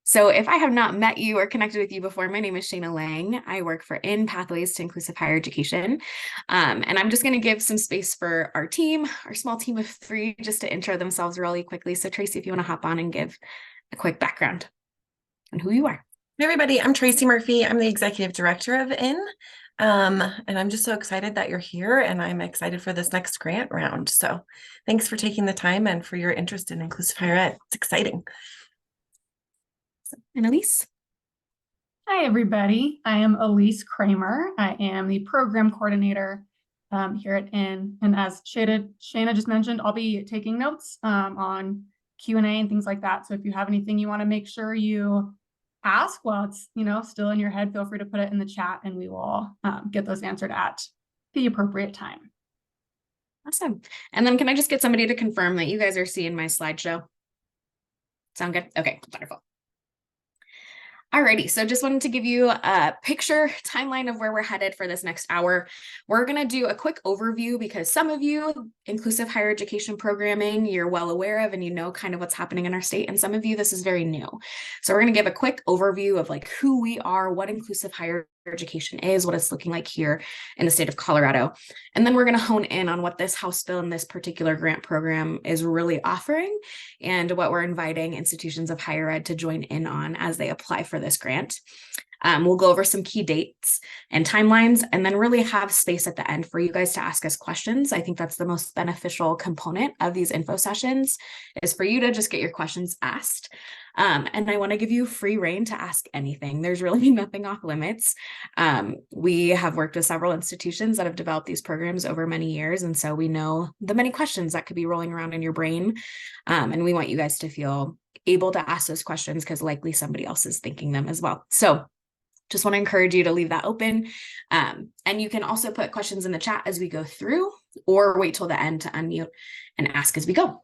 So if I have not met you or connected with you before, my name is Shayna Lang. I work for In Pathways to Inclusive Higher Education. And I'm just going to give some space for our team, our small team of three, just to intro themselves really quickly. So Tracy, if you want to hop on and give a quick background on who you are. Hey everybody, I'm Tracy Murphy. I'm the executive director of IN. And I'm just so excited that you're here and I'm excited for this next grant round. So thanks for taking the time and for your interest in inclusive higher ed. It's exciting. And Elise. Hi, everybody. I am Elise Kramer. I am the program coordinator here at IN. And as Shayna just mentioned, I'll be taking notes on Q&A and things like that. So if you have anything you want to make sure you ask while it's still in your head, feel free to put it in the chat and we will get those answered at the appropriate time. Awesome. And then can I just get somebody to confirm that you guys are seeing my slideshow? Sound good? Okay, wonderful. Alrighty, so just wanted to give you a picture timeline of where we're headed for this next hour. We're going to do a quick overview because some of you, inclusive higher education programming, you're well aware of and you know kind of what's happening in our state, and some of you, this is very new. So we're going to give a quick overview of like who we are, what inclusive higher education is, what it's looking like here in the state of Colorado. And then we're going to hone in on what this House bill and this particular grant program is really offering and what we're inviting institutions of higher ed to join in on as they apply for this grant. We'll go over some key dates and timelines and then really have space at the end for you guys to ask us questions. I think that's the most beneficial component of these info sessions is for you to just get your questions asked. And I want to give you free reign to ask anything. There's really nothing off limits. We have worked with several institutions that have developed these programs over many years. And so we know the many questions that could be rolling around in your brain. And we want you guys to feel able to ask those questions because likely somebody else is thinking them as well. So just want to encourage you to leave that open. And you can also put questions in the chat as we go through or wait till the end to unmute and ask as we go.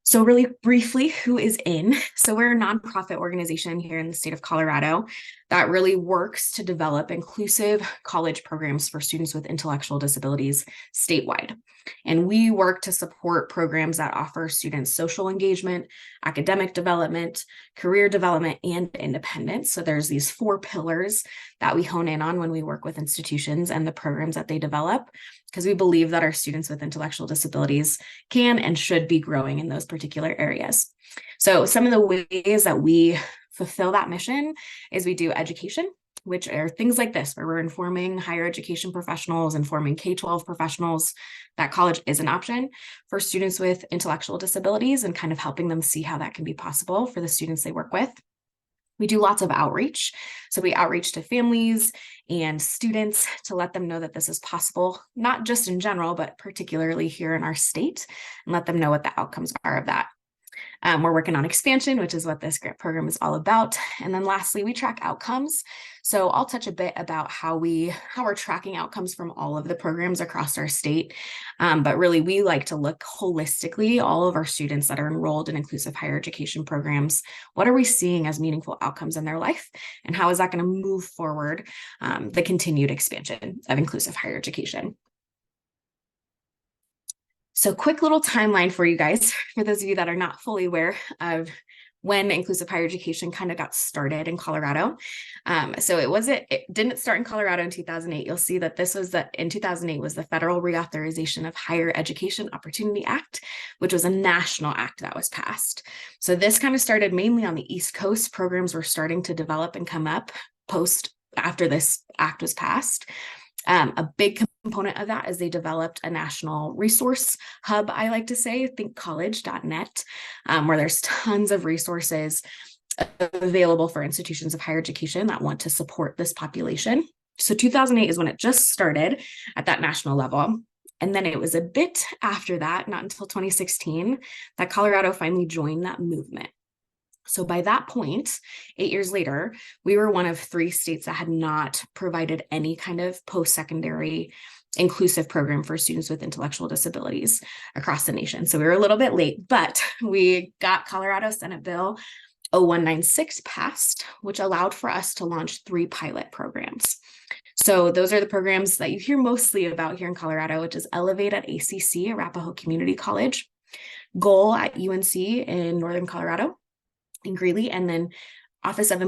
So really briefly, who is IN? So we're a nonprofit organization here in the state of Colorado that really works to develop inclusive college programs for students with intellectual disabilities statewide. And we work to support programs that offer students social engagement, academic development, career development, and independence. So there's these 4 pillars that we hone in on when we work with institutions and the programs that they develop, because we believe that our students with intellectual disabilities can and should be growing in those particular areas. So some of the ways that we fulfill that mission is we do education, which are things like this, where we're informing higher education professionals, informing K-12 professionals that college is an option for students with intellectual disabilities and kind of helping them see how that can be possible for the students they work with. We do lots of outreach. So we outreach to families and students to let them know that this is possible, not just in general, but particularly here in our state, and let them know what the outcomes are of that. We're working on expansion, which is what this grant program is all about. And then lastly, we track outcomes. So I'll touch a bit about how we're tracking outcomes from all of the programs across our state. But really, we like to look holistically, all of our students that are enrolled in inclusive higher education programs, what are we seeing as meaningful outcomes in their life? And how is that going to move forward the continued expansion of inclusive higher education? So quick little timeline for you guys, for those of you that are not fully aware of when inclusive higher education kind of got started in Colorado. So it didn't start in Colorado in 2008. You'll see that in 2008 was the Federal Reauthorization of Higher Education Opportunity Act, which was a national act that was passed. So this kind of started mainly on the East Coast. Programs were starting to develop and come up after this act was passed. A big component of that is they developed a national resource hub, I like to say, thinkcollege.net, where there's tons of resources available for institutions of higher education that want to support this population. So 2008 is when it just started at that national level. And then it was a bit after that, not until 2016, that Colorado finally joined that movement. So by that point, 8 years later, we were one of 3 states that had not provided any kind of post-secondary inclusive program for students with intellectual disabilities across the nation. So we were a little bit late, but we got Colorado Senate Bill 0196 passed, which allowed for us to launch 3 pilot programs. So those are the programs that you hear mostly about here in Colorado, which is Elevate at ACC, Arapahoe Community College, Goal at UNC in Northern Colorado, in Greeley, and then Office of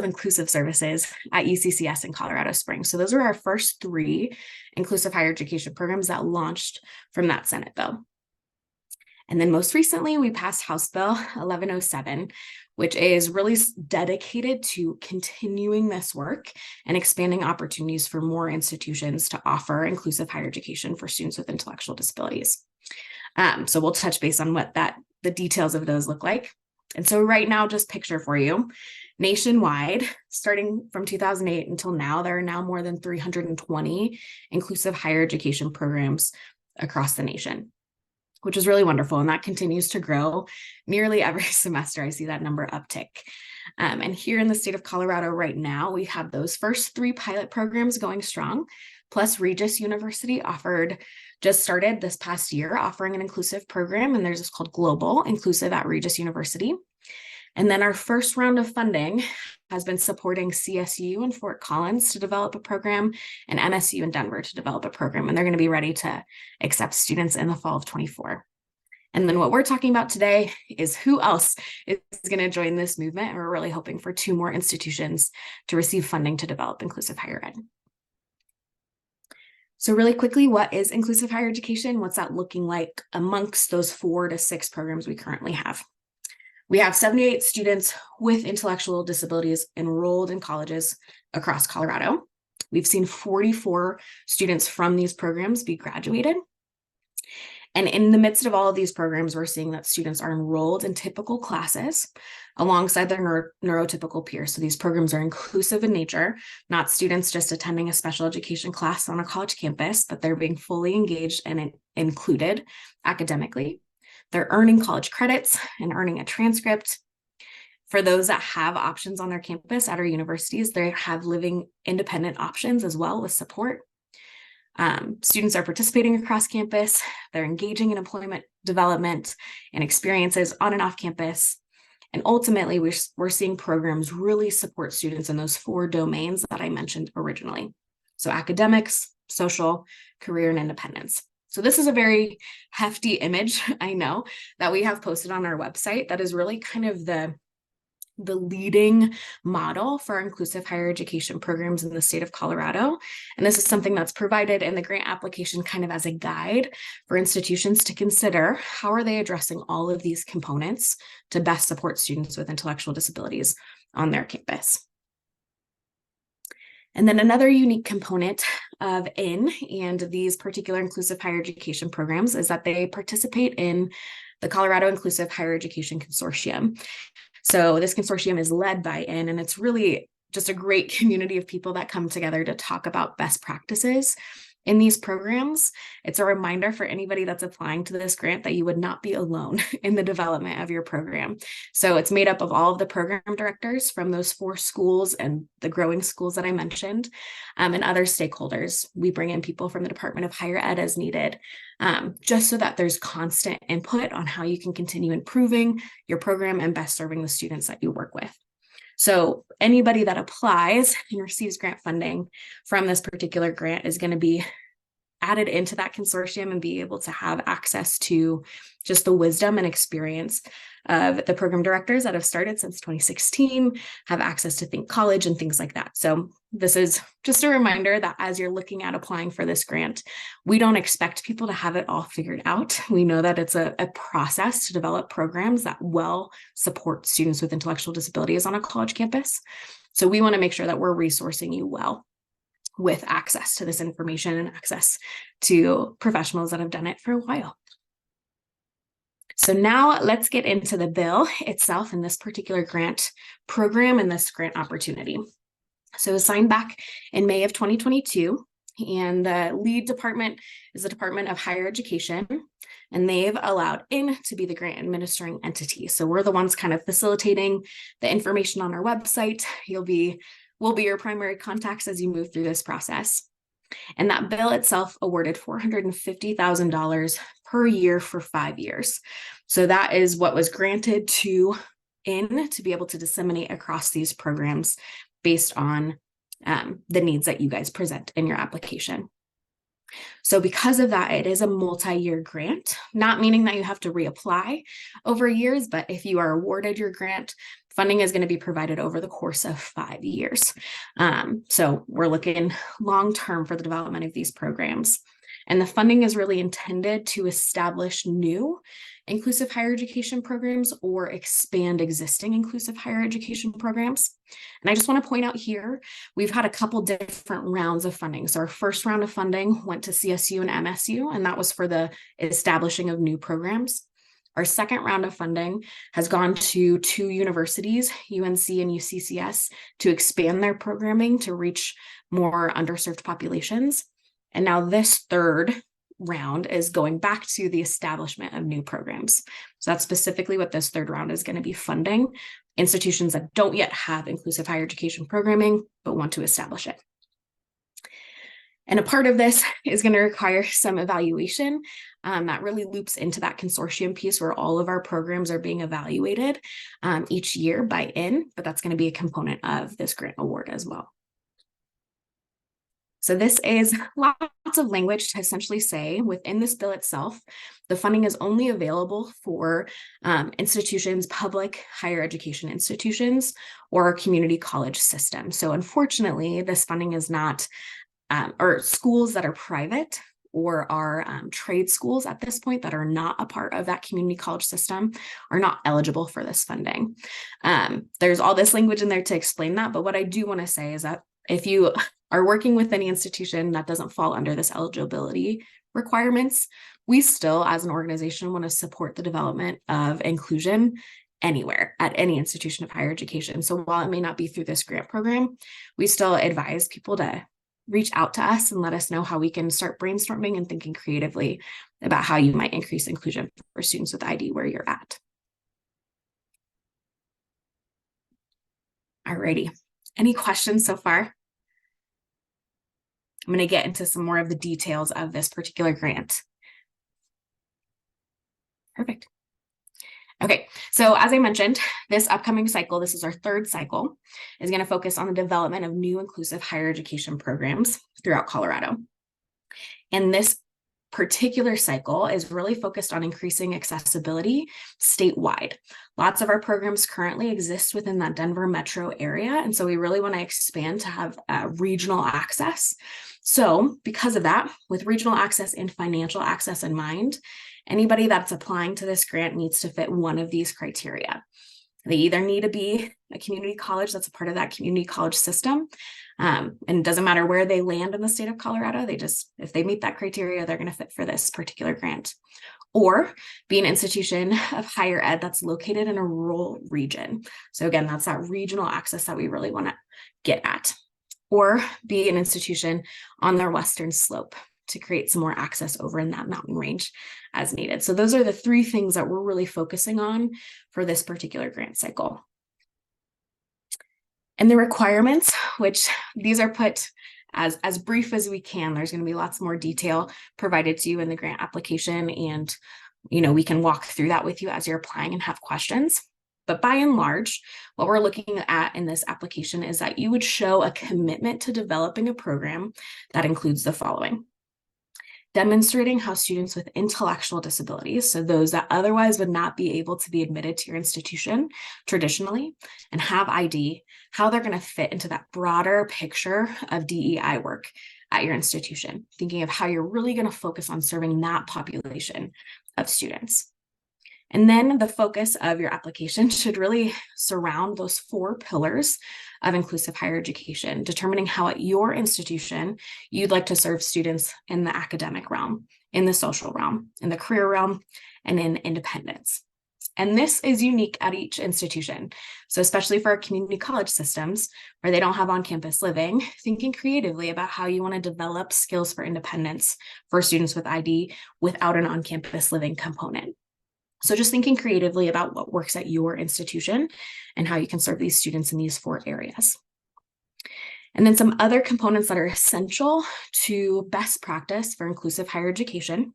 Inclusive Services at UCCS in Colorado Springs. So those are our first 3 inclusive higher education programs that launched from that Senate bill. And then most recently, we passed House Bill 1107, which is really dedicated to continuing this work and expanding opportunities for more institutions to offer inclusive higher education for students with intellectual disabilities. So we'll touch base on what the details of those look like. And so right now, just picture for you, nationwide, starting from 2008 until now, there are now more than 320 inclusive higher education programs across the nation, which is really wonderful. And that continues to grow nearly every semester. I see that number uptick. And here in the state of Colorado right now, we have those first 3 pilot programs going strong, plus Regis University just started this past year offering an inclusive program, and there's this called Global Inclusive at Regis University. And then our first round of funding has been supporting CSU in Fort Collins to develop a program and MSU in Denver to develop a program. And they're going to be ready to accept students in the fall of 24. And then what we're talking about today is who else is going to join this movement. And we're really hoping for 2 more institutions to receive funding to develop inclusive higher ed. So really quickly, what is inclusive higher education? What's that looking like amongst those 4 to 6 programs we currently have? We have 78 students with intellectual disabilities enrolled in colleges across Colorado. We've seen 44 students from these programs be graduated. And in the midst of all of these programs, we're seeing that students are enrolled in typical classes alongside their neurotypical peers. So these programs are inclusive in nature, not students just attending a special education class on a college campus, but they're being fully engaged and included academically. They're earning college credits and earning a transcript. For those that have options on their campus at our universities, they have living independent options as well with support. Students are participating across campus. They're engaging in employment development and experiences on and off campus. And ultimately, we're seeing programs really support students in those 4 domains that I mentioned originally. So academics, social, career, and independence. So this is a very hefty image, I know, that we have posted on our website that is really kind of the leading model for inclusive higher education programs in the state of Colorado. And this is something that's provided in the grant application kind of as a guide for institutions to consider how are they addressing all of these components to best support students with intellectual disabilities on their campus. And then another unique component of IN and these particular inclusive higher education programs is that they participate in the Colorado Inclusive Higher Education Consortium. So this consortium is led by IN, and it's really just a great community of people that come together to talk about best practices in these programs. It's a reminder for anybody that's applying to this grant that you would not be alone in the development of your program. So it's made up of all of the program directors from those 4 schools and the growing schools that I mentioned, and other stakeholders. We bring in people from the Department of Higher Ed as needed, just so that there's constant input on how you can continue improving your program and best serving the students that you work with. So anybody that applies and receives grant funding from this particular grant is going to be added into that consortium and be able to have access to just the wisdom and experience of the program directors that have started since 2016, have access to Think College and things like that. So this is just a reminder that as you're looking at applying for this grant, we don't expect people to have it all figured out. We know that it's a process to develop programs that well support students with intellectual disabilities on a college campus. So we want to make sure that we're resourcing you well with access to this information and access to professionals that have done it for a while. So now let's get into the bill itself and this particular grant program and this grant opportunity. So it was signed back in May of 2022, and the lead department is the Department of Higher Education, and they've allowed IN to be the grant administering entity. So we're the ones kind of facilitating the information on our website. We'll be your primary contacts as you move through this process. And that bill itself awarded $450,000 per year for 5 years. So that is what was granted to IN to be able to disseminate across these programs based on the needs that you guys present in your application. So because of that, it is a multi-year grant, not meaning that you have to reapply over years, but if you are awarded your grant, funding is going to be provided over the course of 5 years. So we're looking long-term for the development of these programs. And the funding is really intended to establish new inclusive higher education programs or expand existing inclusive higher education programs. And I just want to point out here, we've had a couple different rounds of funding. So our first round of funding went to CSU and MSU, and that was for the establishing of new programs. Our second round of funding has gone to 2 universities, UNC and UCCS, to expand their programming to reach more underserved populations. And now this third round is going back to the establishment of new programs. So that's specifically what this third round is going to be funding: institutions that don't yet have inclusive higher education programming, but want to establish it. And a part of this is going to require some evaluation that really loops into that consortium piece where all of our programs are being evaluated each year by IHE, but that's going to be a component of this grant award as well. So this is lots of language to essentially say within this bill itself, the funding is only available for institutions, public higher education institutions, or community college systems. So unfortunately, this funding is not, or schools that are private or are trade schools at this point that are not a part of that community college system are not eligible for this funding. There's all this language in there to explain that, but what I do want to say is that if you are working with any institution that doesn't fall under this eligibility requirements, we still, as an organization, want to support the development of inclusion anywhere at any institution of higher education. So while it may not be through this grant program, we still advise people to reach out to us and let us know how we can start brainstorming and thinking creatively about how you might increase inclusion for students with ID where you're at. Alrighty, any questions so far? I'm going to get into some more of the details of this particular grant. Perfect. Okay, so as I mentioned, this upcoming cycle, this is our third cycle, is going to focus on the development of new inclusive higher education programs throughout Colorado. And this particular cycle is really focused on increasing accessibility statewide. Lots of our programs currently exist within that Denver metro area, and so we really want to expand to have regional access. So because of that, with regional access and financial access in mind, anybody that's applying to this grant needs to fit one of these criteria. They either need to be a community college that's a part of that community college system, and it doesn't matter where they land in the state of Colorado, if they meet that criteria, they're going to fit for this particular grant. Or be an institution of higher ed that's located in a rural region. So again, that's that regional access that we really want to get at. Or be an institution on their western slope to create some more access over in that mountain range as needed. So those are the 3 things that we're really focusing on for this particular grant cycle. And the requirements, which these are put as brief as we can. There's going to be lots more detail provided to you in the grant application, and we can walk through that with you as you're applying and have questions. But by and large, what we're looking at in this application is that you would show a commitment to developing a program that includes the following: demonstrating how students with intellectual disabilities, so those that otherwise would not be able to be admitted to your institution traditionally and have ID, how they're going to fit into that broader picture of DEI work at your institution, thinking of how you're really going to focus on serving that population of students. And then the focus of your application should really surround those 4 pillars of inclusive higher education, determining how at your institution you'd like to serve students in the academic realm, in the social realm, in the career realm, and in independence. And this is unique at each institution. So especially for our community college systems where they don't have on-campus living, thinking creatively about how you want to develop skills for independence for students with ID without an on-campus living component. So just thinking creatively about what works at your institution and how you can serve these students in these 4 areas. And then some other components that are essential to best practice for inclusive higher education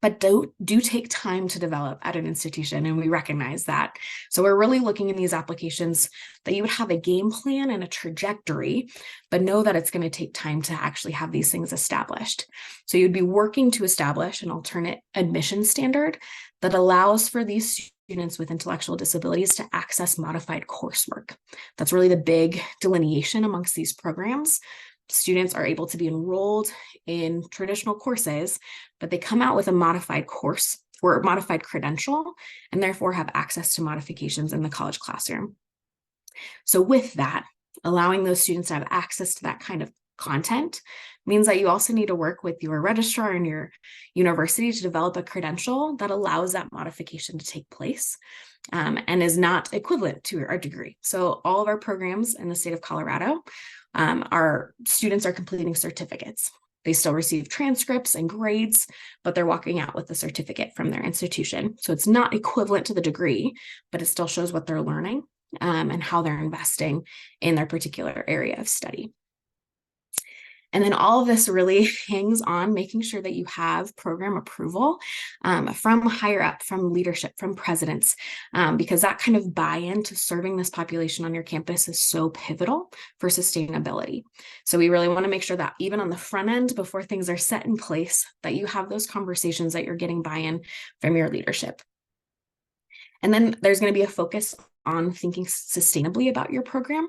but do take time to develop at an institution, and we recognize that. So we're really looking in these applications that you would have a game plan and a trajectory, but know that it's going to take time to actually have these things established. So you'd be working to establish an alternate admission standard that allows for these students with intellectual disabilities to access modified coursework. That's really the big delineation amongst these programs. Students are able to be enrolled in traditional courses, but they come out with a modified course or modified credential, and therefore have access to modifications in the college classroom. So with that, allowing those students to have access to that kind of content means that you also need to work with your registrar and your university to develop a credential that allows that modification to take place, and is not equivalent to a degree. So all of our programs in the state of Colorado, our students are completing certificates. They still receive transcripts and grades, but they're walking out with a certificate from their institution. So it's not equivalent to the degree, but it still shows what they're learning, and how they're investing in their particular area of study. And then all of this really hangs on making sure that you have program approval from higher up, from leadership, from presidents, because that kind of buy-in to serving this population on your campus is so pivotal for sustainability. So we really want to make sure that even on the front end, before things are set in place, that you have those conversations, that you're getting buy-in from your leadership. And then there's going to be a focus on thinking sustainably about your program,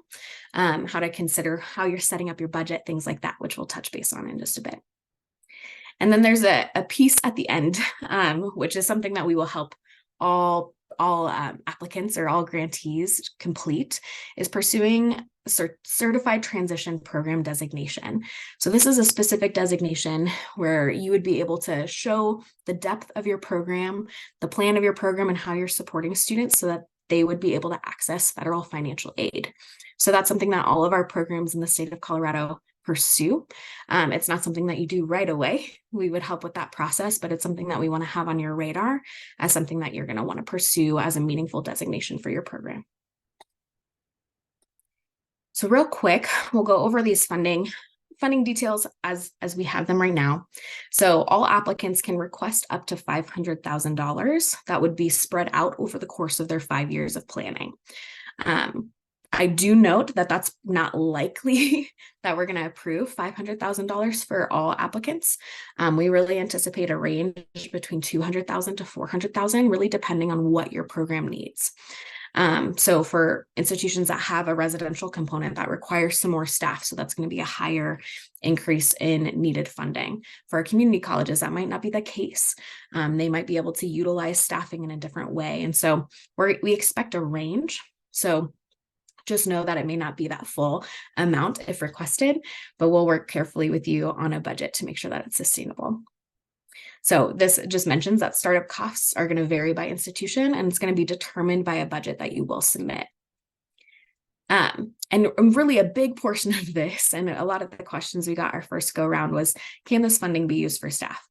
how to consider how you're setting up your budget, things like that, which we'll touch base on in just a bit. And then there's a piece at the end, which is something that we will help all applicants or all grantees complete, is pursuing certified transition program designation. So this is a specific designation where you would be able to show the depth of your program, the plan of your program, and how you're supporting students so that they would be able to access federal financial aid. So that's something that all of our programs in the state of Colorado pursue. It's not something that you do right away. We would help with that process, but it's something that we want to have on your radar as something that you're going to want to pursue as a meaningful designation for your program. So real quick, we'll go over these funding details as we have them right now. So all applicants can request up to $500,000 that would be spread out over the course of their 5 years of planning. I do note that that's not likely that we're going to approve $500,000 for all applicants. We really anticipate a range between $200,000 to $400,000, really depending on what your program needs. So for institutions that have a residential component that requires some more staff, so that's going to be a higher increase in needed funding. For our community colleges, that might not be the case. They might be able to utilize staffing in a different way. And so we expect a range. So just know that it may not be that full amount if requested, but we'll work carefully with you on a budget to make sure that it's sustainable. So this just mentions that startup costs are going to vary by institution, and it's going to be determined by a budget that you will submit. And really a big portion of this, and a lot of the questions we got our first go around, was, can this funding be used for staff?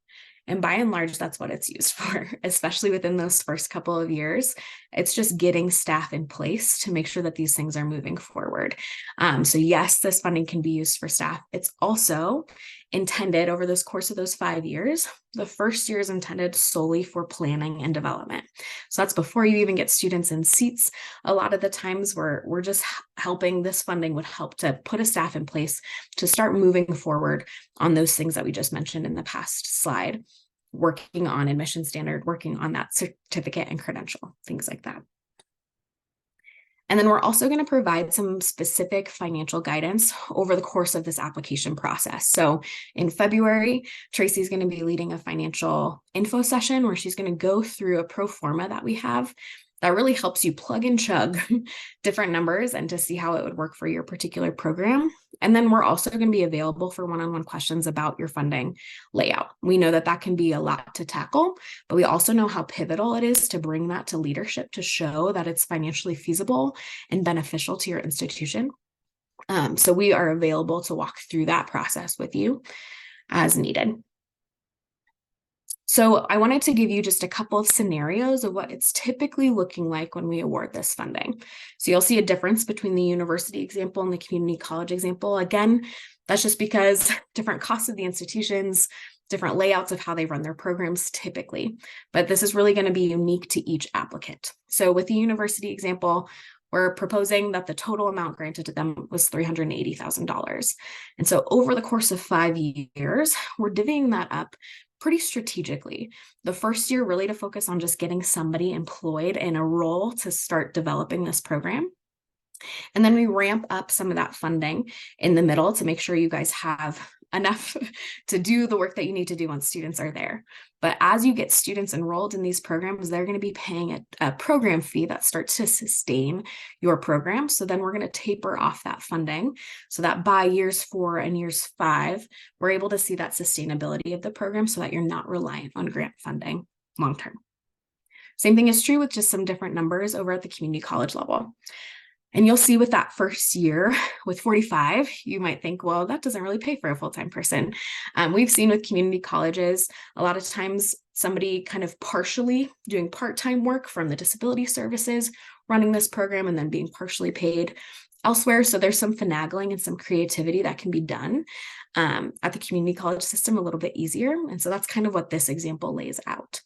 And by and large, that's what it's used for, especially within those first couple of years. It's just getting staff in place to make sure that these things are moving forward. So yes, this funding can be used for staff. It's also intended over this course of those 5 years. The first year is intended solely for planning and development. So that's before you even get students in seats. A lot of the times we're just helping, this funding would help to put a staff in place to start moving forward on those things that we just mentioned in the past slide, working on admission standard, working on that certificate and credential, things like that. And then we're also going to provide some specific financial guidance over the course of this application process. So in February, Tracy's going to be leading a financial info session where she's going to go through a pro forma that we have that really helps you plug and chug different numbers and to see how it would work for your particular program. And then we're also going to be available for one-on-one questions about your funding layout. We know that that can be a lot to tackle, but we also know how pivotal it is to bring that to leadership to show that it's financially feasible and beneficial to your institution. So we are available to walk through that process with you as needed. So I wanted to give you just a couple of scenarios of what it's typically looking like when we award this funding. So you'll see a difference between the university example and the community college example. Again, that's just because different costs of the institutions, different layouts of how they run their programs typically, but this is really going to be unique to each applicant. So with the university example, we're proposing that the total amount granted to them was $380,000. And so over the course of 5 years, we're divvying that up pretty strategically. The first year really to focus on just getting somebody employed in a role to start developing this program. And then we ramp up some of that funding in the middle to make sure you guys have enough to do the work that you need to do once students are there. But as you get students enrolled in these programs, they're going to be paying a program fee that starts to sustain your program. So then we're going to taper off that funding so that by years 4 and years 5, we're able to see that sustainability of the program so that you're not reliant on grant funding long term. Same thing is true with just some different numbers over at the community college level. And you'll see with that first year with 45, you might think, well, that doesn't really pay for a full-time person. We've seen with community colleges, a lot of times somebody kind of partially doing part-time work from the disability services, running this program and then being partially paid elsewhere. So there's some finagling and some creativity that can be done at the community college system a little bit easier. And so that's kind of what this example lays out.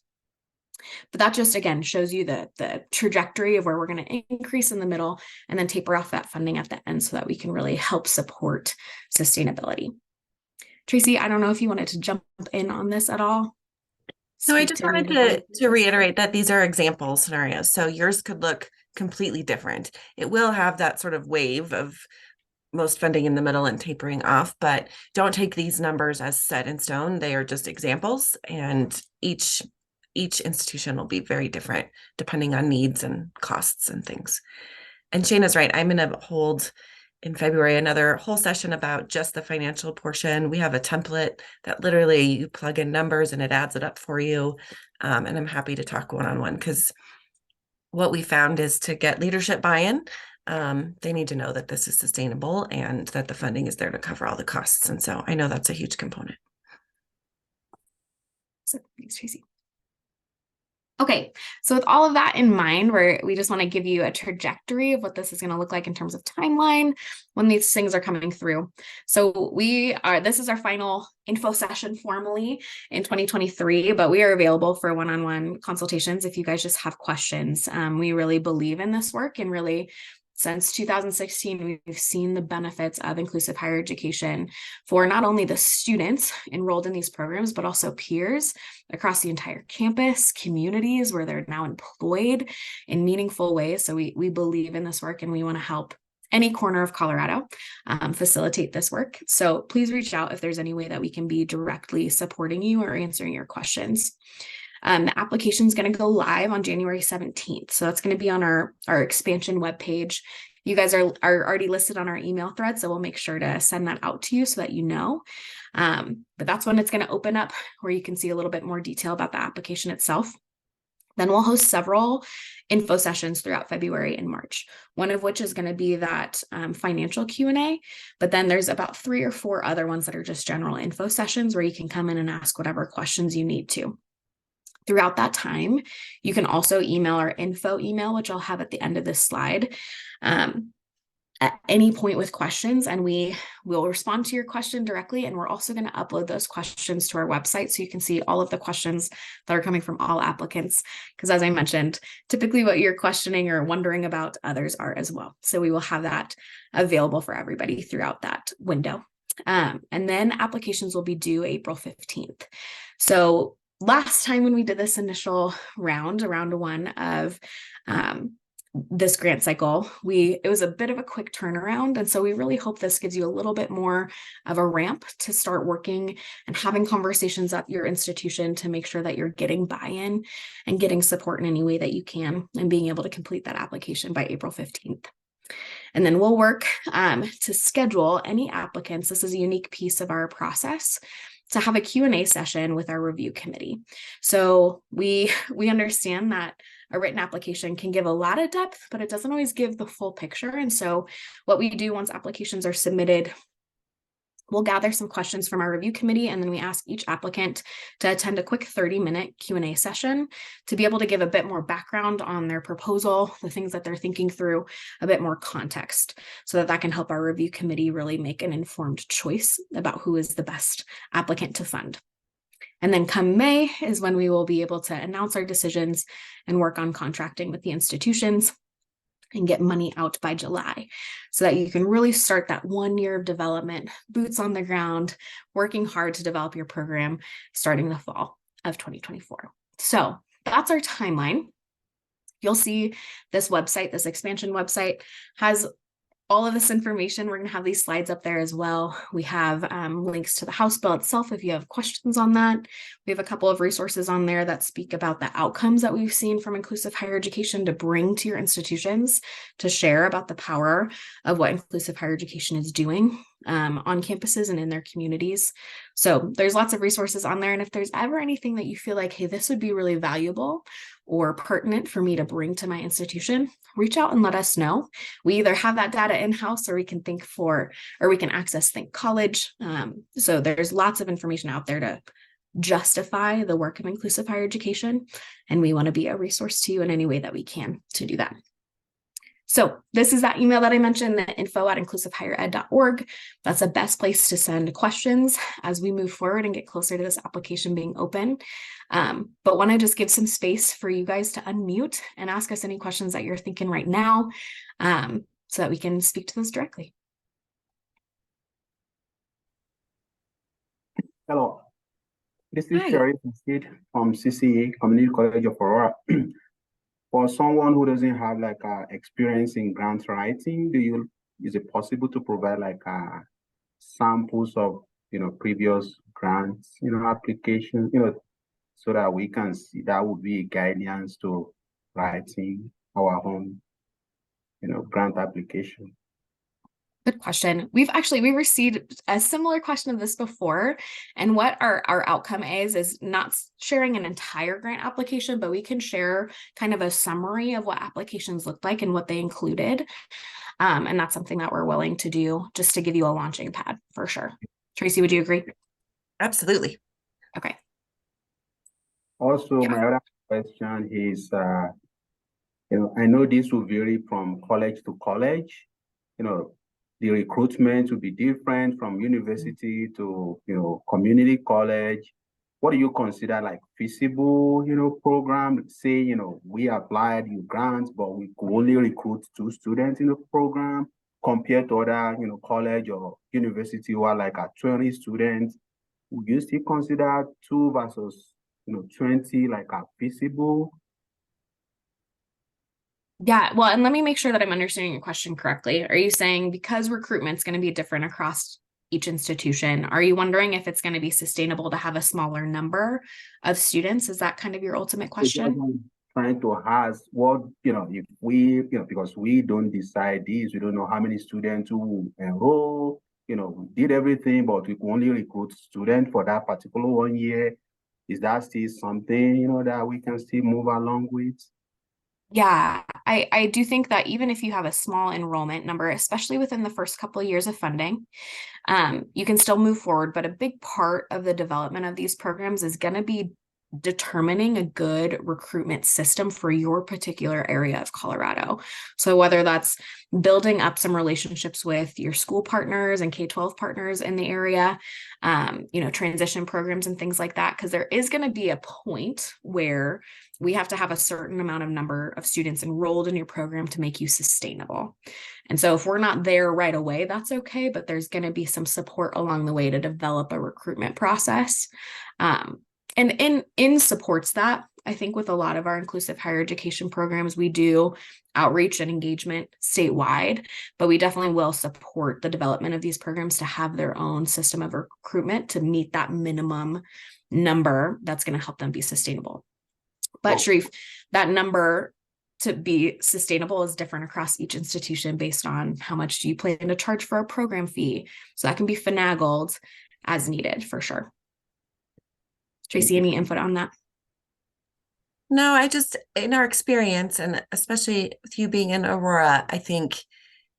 But that just, again, shows you the trajectory of where we're going to increase in the middle and then taper off that funding at the end so that we can really help support sustainability. Tracy, I don't know if you wanted to jump in on this at all. So I just wanted to reiterate that these are example scenarios. So yours could look completely different. It will have that sort of wave of most funding in the middle and tapering off, but don't take these numbers as set in stone. They are just examples, and each institution will be very different depending on needs and costs and things. And Shana's right. I'm going to hold in February another whole session about just the financial portion. We have a template that literally you plug in numbers and it adds it up for you. And I'm happy to talk one-on-one, because what we found is to get leadership buy-in, they need to know that this is sustainable and that the funding is there to cover all the costs. And so I know that's a huge component. So, thanks, Tracy. Okay, so with all of that in mind, we just want to give you a trajectory of what this is going to look like in terms of timeline when these things are coming through. So this is our final info session formally in 2023, but we are available for one-on-one consultations if you guys just have questions. We really believe in this work, and really since 2016, we've seen the benefits of inclusive higher education for not only the students enrolled in these programs, but also peers across the entire campus, communities where they're now employed in meaningful ways. So we believe in this work, and we want to help any corner of Colorado facilitate this work. So please reach out if there's any way that we can be directly supporting you or answering your questions. The application is going to go live on January 17th. So that's going to be on our expansion webpage. You guys are already listed on our email thread, so we'll make sure to send that out to you so that you know. But that's when it's going to open up, where you can see a little bit more detail about the application itself. Then we'll host several info sessions throughout February and March, one of which is going to be that financial Q&A, but then there's about 3 or 4 other ones that are just general info sessions where you can come in and ask whatever questions you need to. Throughout that time, you can also email our info email, which I'll have at the end of this slide, at any point with questions, and we will respond to your question directly. And we're also going to upload those questions to our website so you can see all of the questions that are coming from all applicants. Because as I mentioned, typically what you're questioning or wondering about, others are as well. So we will have that available for everybody throughout that window. And then applications will be due April 15th. So last time when we did this initial round 1 of this grant cycle, it was a bit of a quick turnaround. And so we really hope this gives you a little bit more of a ramp to start working and having conversations at your institution to make sure that you're getting buy-in and getting support in any way that you can, and being able to complete that application by April 15th. And then we'll work to schedule any applicants. This is a unique piece of our process, to have a Q&A session with our review committee. So we understand that a written application can give a lot of depth, but it doesn't always give the full picture. And so what we do once applications are submitted, we'll gather some questions from our review committee, and then we ask each applicant to attend a quick 30-minute Q&A session to be able to give a bit more background on their proposal, the things that they're thinking through, a bit more context, so that can help our review committee really make an informed choice about who is the best applicant to fund. And then come May is when we will be able to announce our decisions and work on contracting with the institutions and get money out by July so that you can really start that 1 year of development, boots on the ground, working hard to develop your program starting the fall of 2024. So that's our timeline. You'll see this website, this expansion website has all of this information. We're going to have these slides up there as well. We have links to the House bill itself if you have questions on that. We have a couple of resources on there that speak about the outcomes that we've seen from inclusive higher education to bring to your institutions to share about the power of what inclusive higher education is doing on campuses and in their communities. So there's lots of resources on there. And if there's ever anything that you feel like, hey, this would be really valuable or pertinent for me to bring to my institution, reach out and let us know. We either have that data in-house or we can access Think College. So there's lots of information out there to justify the work of inclusive higher education. And we want to be a resource to you in any way that we can to do that. So this is that email that I mentioned, the info@inclusivehighered.org. That's the best place to send questions as we move forward and get closer to this application being open. But want to just give some space for you guys to unmute and ask us any questions that you're thinking right now so that we can speak to those directly. Hello, this is Hi. Sherry from CCA, Community College of Aurora. For someone who doesn't have like experience in grant writing, is it possible to provide like samples of previous grants applications so that we can see that would be guidance to writing our own grant application? Good question. We received a similar question of this before. And what our outcome is not sharing an entire grant application, but we can share kind of a summary of what applications looked like and what they included. And that's something that we're willing to do just to give you a launching pad for sure. Tracy, would you agree? Absolutely. Okay. Also, my other question is, I know this will vary from college to college. The recruitment will be different from university to, community college. What do you consider like feasible, program? Say, we applied you grants, but we could only recruit 2 students in the program compared to other, college or university who are like 20 students. Would you still consider 2 versus, 20 like feasible? Yeah, well, and let me make sure that I'm understanding your question correctly. Are you saying because recruitment's going to be different across each institution, are you wondering if it's going to be sustainable to have a smaller number of students? Is that kind of your ultimate question? Trying to ask what, if we, because we don't decide this, we don't know how many students who enroll, we did everything, but we can only recruit students for that particular 1 year. Is that still something, that we can still move along with? Yeah, I do think that even if you have a small enrollment number, especially within the first couple of years of funding, you can still move forward. But a big part of the development of these programs is going to be determining a good recruitment system for your particular area of Colorado. So whether that's building up some relationships with your school partners and K-12 partners in the area, transition programs and things like that, because there is going to be a point where we have to have a certain number of students enrolled in your program to make you sustainable. And so if we're not there right away, that's okay, but there's going to be some support along the way to develop a recruitment process. And in supports that, I think with a lot of our inclusive higher education programs, we do outreach and engagement statewide, but we definitely will support the development of these programs to have their own system of recruitment to meet that minimum number that's going to help them be sustainable. But Sharif, that number to be sustainable is different across each institution based on how much do you plan to charge for a program fee. So that can be finagled as needed for sure. Tracy, any input on that? No, in our experience, and especially with you being in Aurora, I think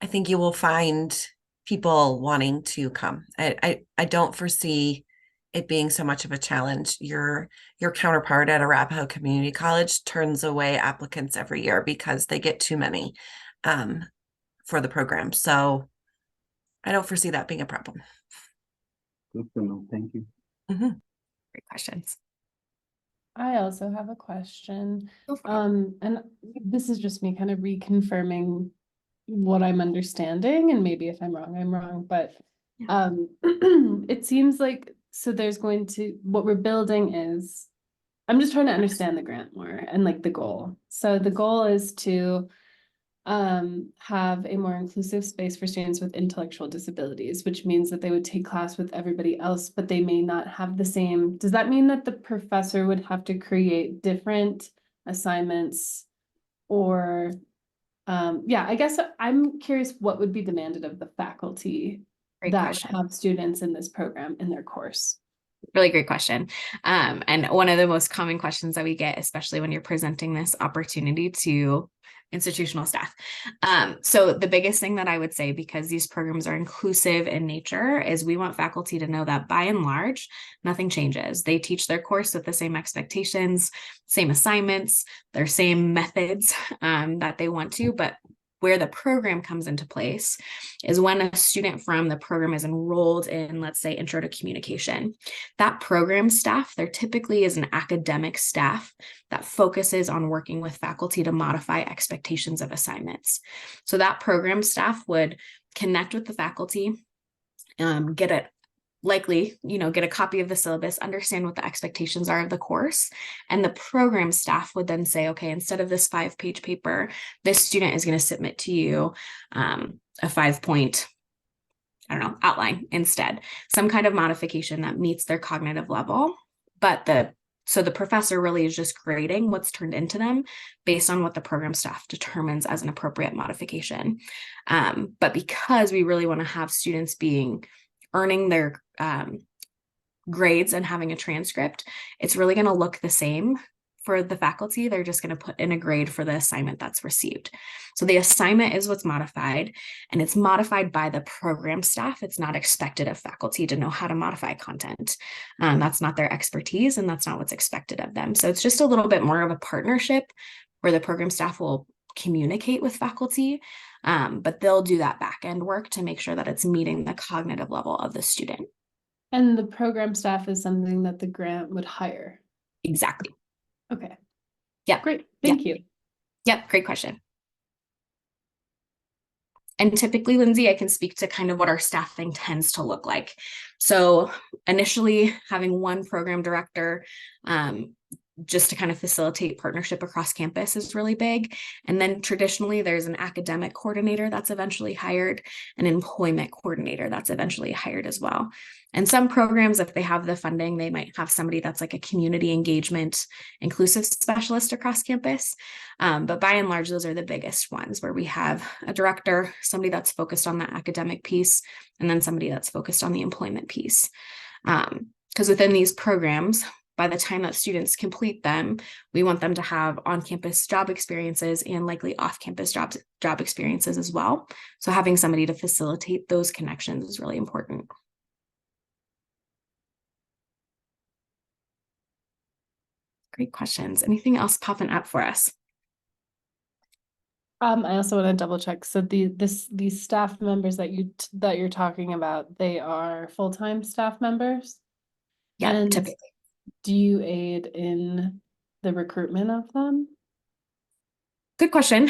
you will find people wanting to come. I don't foresee it being so much of a challenge. Your counterpart at Arapahoe Community College turns away applicants every year because they get too many for the program. So I don't foresee that being a problem. Good to know. Thank you. Mm-hmm. Great questions. I also have a question. Go for it. And this is just me kind of reconfirming what I'm understanding, and maybe if I'm wrong, but it seems like, so there's going to, what we're building is, I'm just trying to understand the grant more and like the goal. So the goal is to have a more inclusive space for students with intellectual disabilities, which means that they would take class with everybody else, but they may not have the same. Does that mean that the professor would have to create different assignments? Or yeah, I guess I'm curious what would be demanded of the faculty Great that question. have students in this program in their course? Really great question. And one of the most common questions that we get, especially when you're presenting this opportunity to institutional staff. So the biggest thing that I would say, because these programs are inclusive in nature, is we want faculty to know that by and large, nothing changes. They teach their course with the same expectations, same assignments, their same methods that they want to, but where the program comes into place is when a student from the program is enrolled in, let's say, Intro to Communication. That program staff, there typically is an academic staff that focuses on working with faculty to modify expectations of assignments. So that program staff would connect with the faculty, get it likely, get a copy of the syllabus, understand what the expectations are of the course. And the program staff would then say, okay, instead of this 5-page paper, this student is going to submit to you a 5-point, outline instead, some kind of modification that meets their cognitive level. So the professor really is just grading what's turned into them based on what the program staff determines as an appropriate modification. But because we really want to have students earning their grades and having a transcript, it's really going to look the same for the faculty. They're just going to put in a grade for the assignment that's received. So the assignment is what's modified, and it's modified by the program staff. It's not expected of faculty to know how to modify content. That's not their expertise, and that's not what's expected of them. So it's just a little bit more of a partnership where the program staff will communicate with faculty, but they'll do that back end work to make sure that it's meeting the cognitive level of the student. And the program staff is something that the grant would hire? Exactly. Okay. Yeah. Great. Thank you. Yep. Great question. And typically, Lindsay, I can speak to kind of what our staffing tends to look like. So initially having one program director, just to kind of facilitate partnership across campus is really big. And then traditionally there's an academic coordinator that's eventually hired, an employment coordinator that's eventually hired as well. And some programs, if they have the funding, they might have somebody that's like a community engagement inclusive specialist across campus. But by and large, those are the biggest ones where we have a director, somebody that's focused on the academic piece, and then somebody that's focused on the employment piece. Because within these programs, by the time that students complete them, we want them to have on-campus job experiences and likely off-campus job experiences as well. So having somebody to facilitate those connections is really important. Great questions. Anything else popping up for us? I also want to double check. So these staff members that you're talking about, they are full-time staff members? Yeah, And typically. do you aid in the recruitment of them? Good question.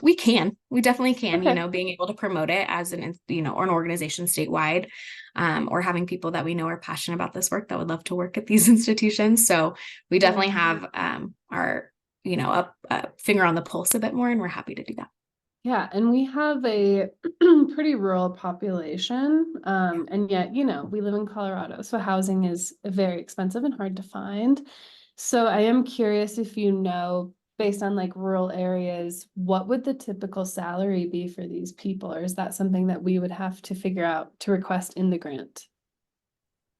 We definitely can, Okay. Being able to promote it as an organization statewide, or having people that we know are passionate about this work that would love to work at these institutions. So we definitely have our, a finger on the pulse a bit more, and we're happy to do that. Yeah, and we have a pretty rural population, and yet, we live in Colorado, so housing is very expensive and hard to find. So I am curious if based on like rural areas, what would the typical salary be for these people? Or is that something that we would have to figure out to request in the grant?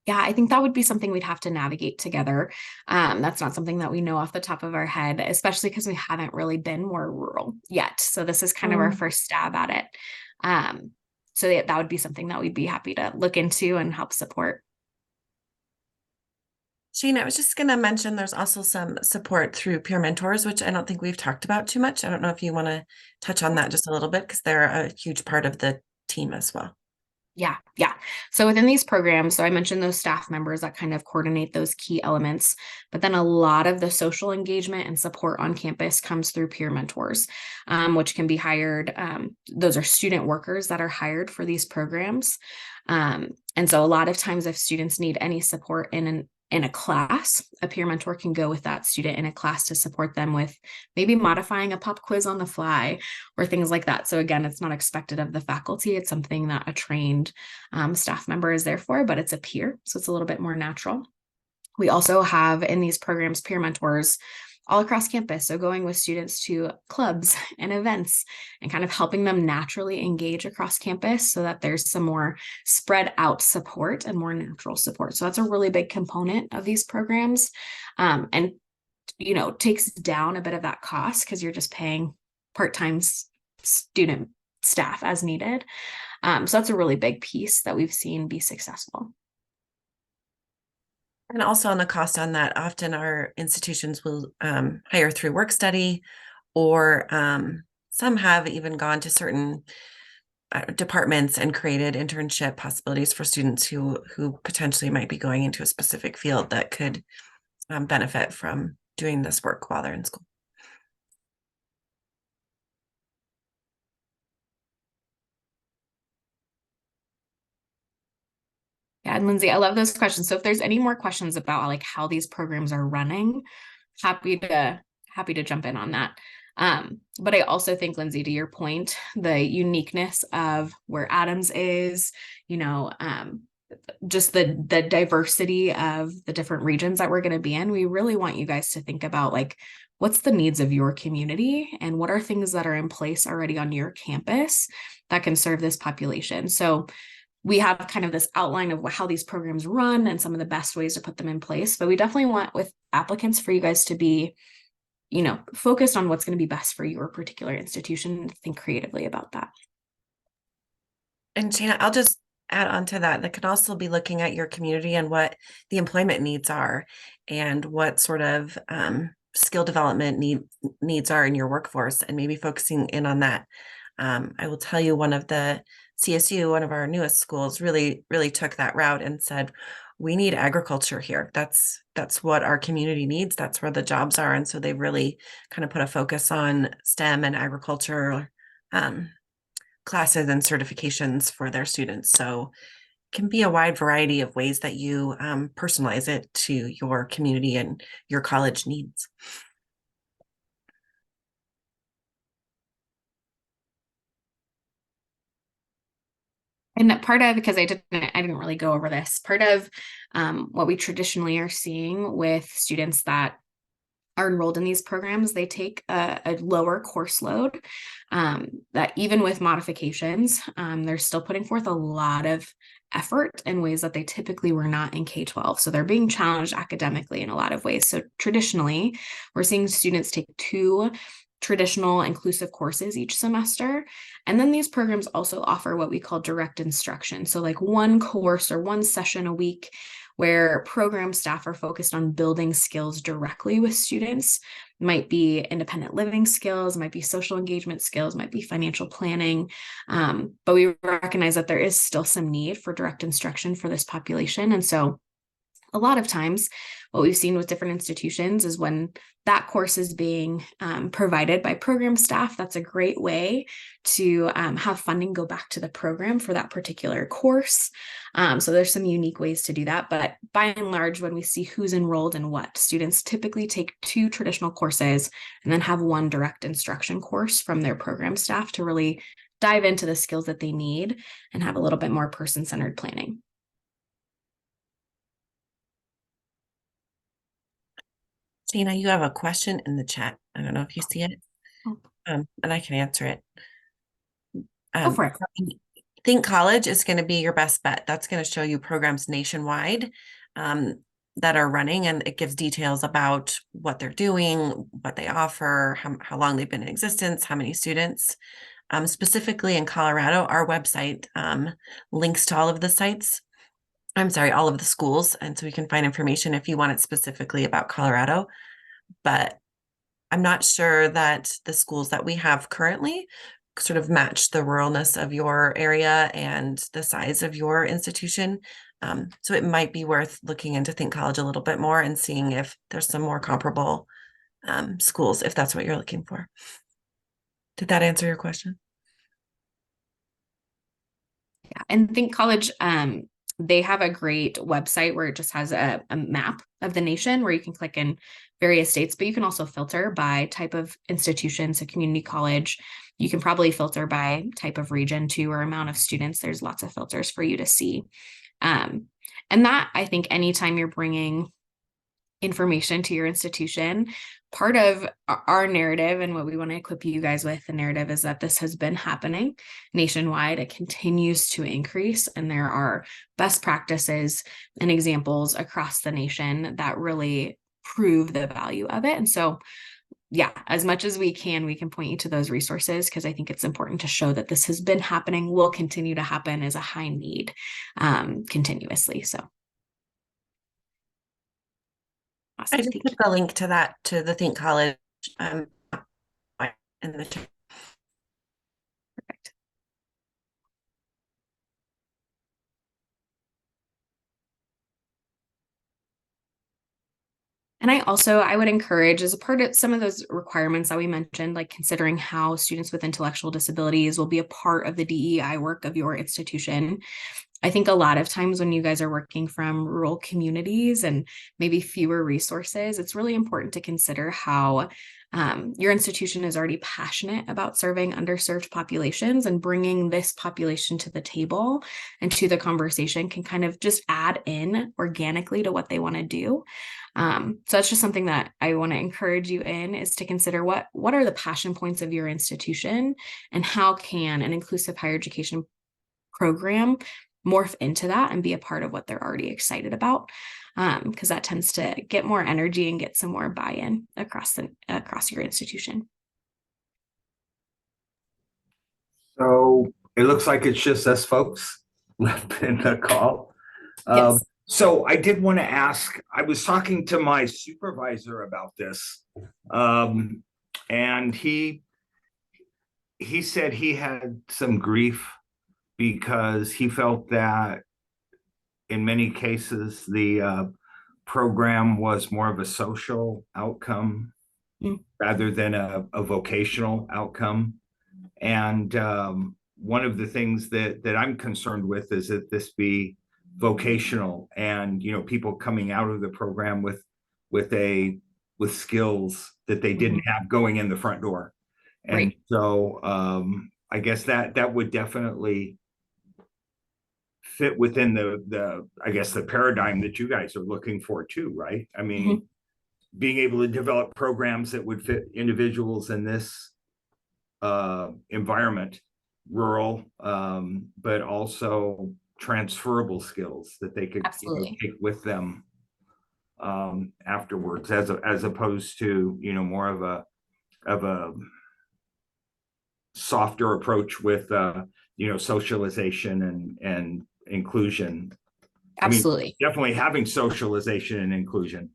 Yeah, I think that would be something we'd have to navigate together. That's not something that we know off the top of our head, especially because we haven't really been more rural yet. So this is kind of our first stab at it. So that would be something that we'd be happy to look into and help support. Shane, I was just going to mention there's also some support through peer mentors, which I don't think we've talked about too much. I don't know if you want to touch on that just a little bit, because they're a huge part of the team as well. Yeah. So within these programs, so I mentioned those staff members that kind of coordinate those key elements, but then a lot of the social engagement and support on campus comes through peer mentors, which can be hired. Those are student workers that are hired for these programs. And so a lot of times if students need any support in a class, a peer mentor can go with that student in a class to support them with maybe modifying a pop quiz on the fly or things like that. So again, it's not expected of the faculty. It's something that a trained staff member is there for, but it's a peer. So it's a little bit more natural. We also have in these programs peer mentors all across campus. So going with students to clubs and events and kind of helping them naturally engage across campus so that there's some more spread out support and more natural support. So that's a really big component of these programs. And, takes down a bit of that cost because you're just paying part-time student staff as needed. So that's a really big piece that we've seen be successful. And also on the cost on that, often our institutions will hire through work study, or some have even gone to certain departments and created internship possibilities for students who potentially might be going into a specific field that could benefit from doing this work while they're in school. Yeah, and Lindsay, I love those questions. So if there's any more questions about like how these programs are running, happy to jump in on that. But I also think, Lindsay, to your point, the uniqueness of where Adams is, just the diversity of the different regions that we're going to be in, we really want you guys to think about like what's the needs of your community and what are things that are in place already on your campus that can serve this population. So we have kind of this outline of how these programs run and some of the best ways to put them in place, but we definitely want with applicants for you guys to be focused on what's going to be best for your particular institution and think creatively about that. And Shana, I'll just add on to that. That could also be looking at your community and what the employment needs are and what sort of skill development needs are in your workforce, and maybe focusing in on that. I will tell you, one of the CSU, one of our newest schools, really took that route and said, we need agriculture here. That's what our community needs. That's where the jobs are. And so they really kind of put a focus on STEM and agriculture classes and certifications for their students. So it can be a wide variety of ways that you personalize it to your community and your college needs. And part of, because I didn't really go over this, part of what we traditionally are seeing with students that are enrolled in these programs, they take a lower course load, that even with modifications, they're still putting forth a lot of effort in ways that they typically were not in K-12. So they're being challenged academically in a lot of ways. So traditionally, we're seeing students take 2 traditional inclusive courses each semester. And then these programs also offer what we call direct instruction. So like 1 course or 1 session a week where program staff are focused on building skills directly with students. Might be independent living skills, might be social engagement skills, might be financial planning. But we recognize that there is still some need for direct instruction for this population. And so a lot of times what we've seen with different institutions is when that course is being provided by program staff, that's a great way to have funding go back to the program for that particular course. So there's some unique ways to do that. But by and large, when we see who's enrolled in what, students typically take 2 traditional courses and then have 1 direct instruction course from their program staff to really dive into the skills that they need and have a little bit more person-centered planning. Tina, you have a question in the chat. I don't know if you see it, and I can answer it. Go for it. Think College is going to be your best bet. That's going to show you programs nationwide that are running, and it gives details about what they're doing, what they offer, how long they've been in existence, how many students. Specifically in Colorado, our website links to all of the sites. I'm sorry, all of the schools. And so you can find information if you want it specifically about Colorado. But I'm not sure that the schools that we have currently sort of match the ruralness of your area and the size of your institution. So it might be worth looking into Think College a little bit more and seeing if there's some more comparable schools, if that's what you're looking for. Did that answer your question? Yeah, and Think College, they have a great website where it just has a map of the nation where you can click in various states, but you can also filter by type of institution. So community college, you can probably filter by type of region too, or amount of students. There's lots of filters for you to see. And that, I think, anytime you're bringing information to your institution, part of our narrative and what we want to equip you guys with, the narrative is that this has been happening nationwide. It continues to increase, and there are best practices and examples across the nation that really prove the value of it. And so, yeah, as much as we can point you to those resources, because I think it's important to show that this has been happening, will continue to happen, as a high need continuously. So I just put the link to that, to the Think College in the chat. Perfect. And I would encourage, as a part of some of those requirements that we mentioned, like considering how students with intellectual disabilities will be a part of the DEI work of your institution. I think a lot of times when you guys are working from rural communities and maybe fewer resources, it's really important to consider how your institution is already passionate about serving underserved populations, and bringing this population to the table and to the conversation can kind of just add in organically to what they want to do. So that's just something that I want to encourage you in, is to consider what are the passion points of your institution, and how can an inclusive higher education program morph into that and be a part of what they're already excited about, because that tends to get more energy and get some more buy-in across your institution. So it looks like it's just us folks left in the call. Yes. So I did want to ask, I was talking to my supervisor about this, and he said he had some grief because he felt that in many cases the program was more of a social outcome rather than a vocational outcome. And one of the things that I'm concerned with is that this be vocational, and people coming out of the program with skills that they didn't have going in the front door. And right. So I guess that would definitely fit within the I guess the paradigm that you guys are looking for too, right? I mean, being able to develop programs that would fit individuals in this environment, rural, but also transferable skills that they could take with them afterwards, as opposed to more of a softer approach with socialization and inclusion. Absolutely. I mean, definitely having socialization and inclusion,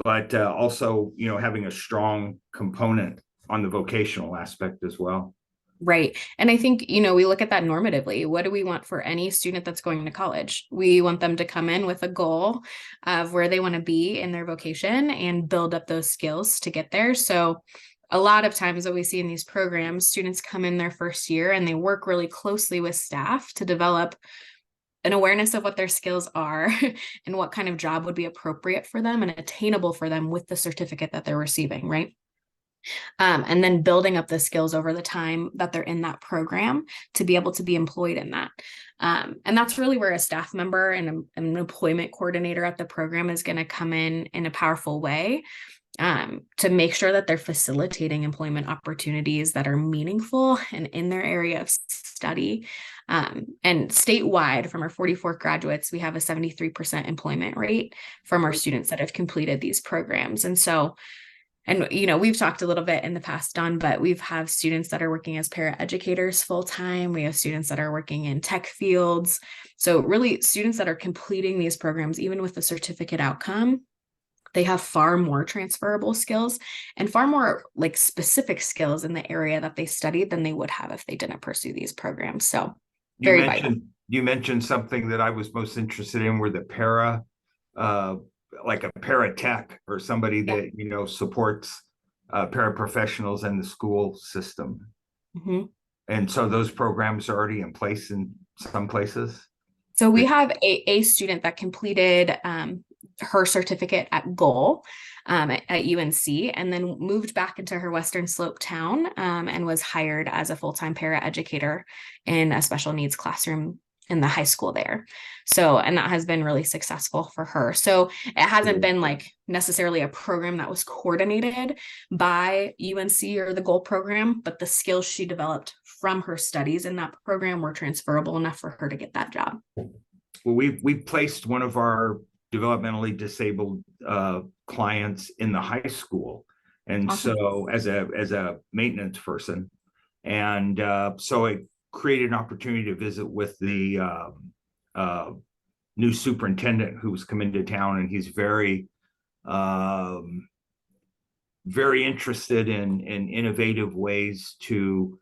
but also having a strong component on the vocational aspect as well. Right. And I think, we look at that normatively. What do we want for any student that's going to college? We want them to come in with a goal of where they want to be in their vocation and build up those skills to get there. So a lot of times what we see in these programs, students come in their first year and they work really closely with staff to develop an awareness of what their skills are and what kind of job would be appropriate for them and attainable for them with the certificate that they're receiving, right? And then building up the skills over the time that they're in that program to be able to be employed in that. And that's really where a staff member and an employment coordinator at the program is going to come in a powerful way, to make sure that they're facilitating employment opportunities that are meaningful and in their area of study. And statewide, from our 44 graduates, we have a 73% employment rate from our students that have completed these programs. And so, we've talked a little bit in the past, Don, but we've have students that are working as paraeducators full-time. We have students that are working in tech fields. So really students that are completing these programs, even with the certificate outcome, they have far more transferable skills and far more like specific skills in the area that they studied than they would have if they didn't pursue these programs. So very vital. You mentioned something that I was most interested in, were the like a para tech or somebody that, you know, supports paraprofessionals in the school system. Mm-hmm. And so those programs are already in place in some places. So we have a student that completed her certificate at Goal at UNC, and then moved back into her Western Slope town and was hired as a full-time paraeducator in a special needs classroom in the high school there. So, and that has been really successful for her. So it hasn't been like necessarily a program that was coordinated by UNC or the Goal program, but the skills she developed from her studies in that program were transferable enough for her to get that job. Well, we placed one of our developmentally disabled clients in the high school, and Awesome. so as a maintenance person, and so it created an opportunity to visit with the new superintendent who's come into town, and he's very interested in innovative ways to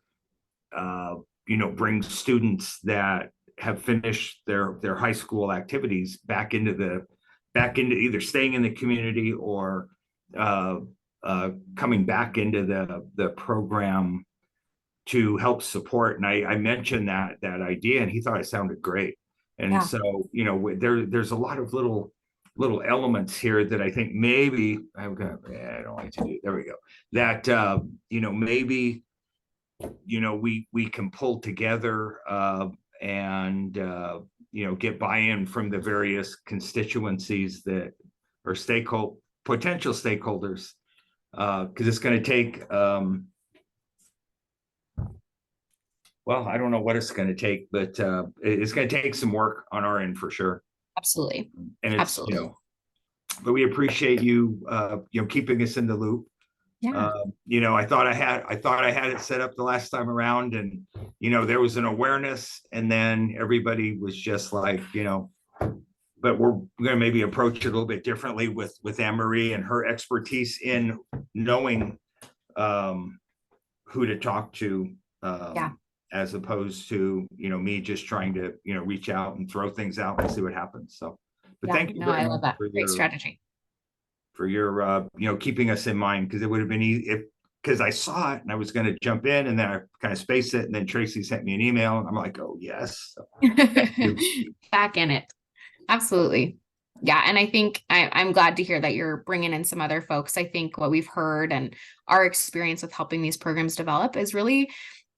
you know, bring students that have finished their high school activities back into either staying in the community or coming back into the program to help support. And I mentioned that idea, and he thought it sounded great. And so, you know, there's a lot of little elements here that I think maybe I don't like to do. There we go. That you know, maybe, you know, we can pull together and you know, get buy-in from the various constituencies that are potential stakeholders, because it's going to take well, I don't know what it's going to take, but it's going to take some work on our end for sure. Absolutely. And it's, absolutely. You know, but we appreciate you you know, keeping us in the loop. Yeah. You know, I thought I had it set up the last time around, and you know, there was an awareness, and then everybody was just like, you know, but we're going to maybe approach it a little bit differently with Anne-Marie and her expertise in knowing who to talk to, as opposed to, you know, me just trying to, you know, reach out and throw things out and see what happens. So, but thank you very much for great strategy. For your you know, keeping us in mind, because it would have been easy because I saw it and I was going to jump in, and then I kind of spaced it, and then Tracy sent me an email, and I'm like, oh yes. Back in it. Absolutely. Yeah. And I think I'm glad to hear that you're bringing in some other folks. I think what we've heard and our experience with helping these programs develop is really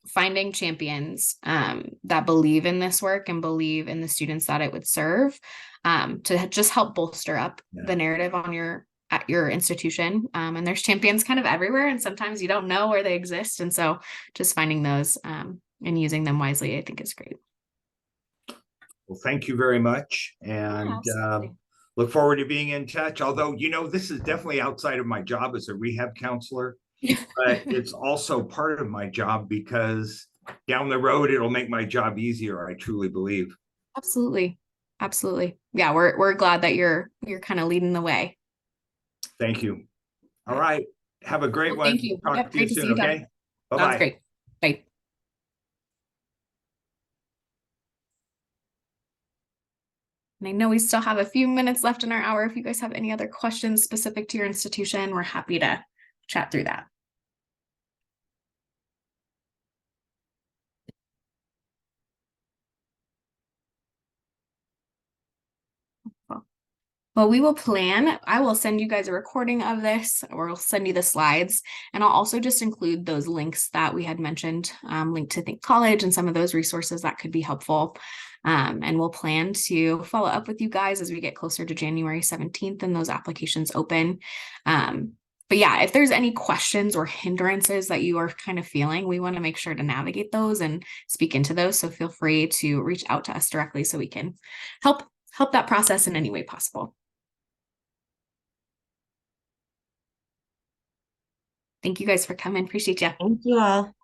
finding champions that believe in this work and believe in the students that it would serve, to just help bolster up the narrative on at your institution. And there's champions kind of everywhere, and sometimes you don't know where they exist. And so just finding those and using them wisely, I think is great. Well, thank you very much, and look forward to being in touch. Although, you know, this is definitely outside of my job as a rehab counselor, but it's also part of my job because down the road, it'll make my job easier. I truly believe. Absolutely. Absolutely. Yeah. We're glad that you're kind of leading the way. Thank you. All right. Have a great one. Thank you. Talk to you soon. Okay. Bye-bye. Sounds great. Bye. And I know we still have a few minutes left in our hour. If you guys have any other questions specific to your institution, we're happy to chat through that. Well, we will plan. I will send you guys a recording of this, or I'll send you the slides. And I'll also just include those links that we had mentioned, linked to Think College and some of those resources that could be helpful. And we'll plan to follow up with you guys as we get closer to January 17th and those applications open. But yeah, if there's any questions or hindrances that you are kind of feeling, we want to make sure to navigate those and speak into those. So feel free to reach out to us directly so we can help that process in any way possible. Thank you guys for coming. Appreciate you. Thank you all.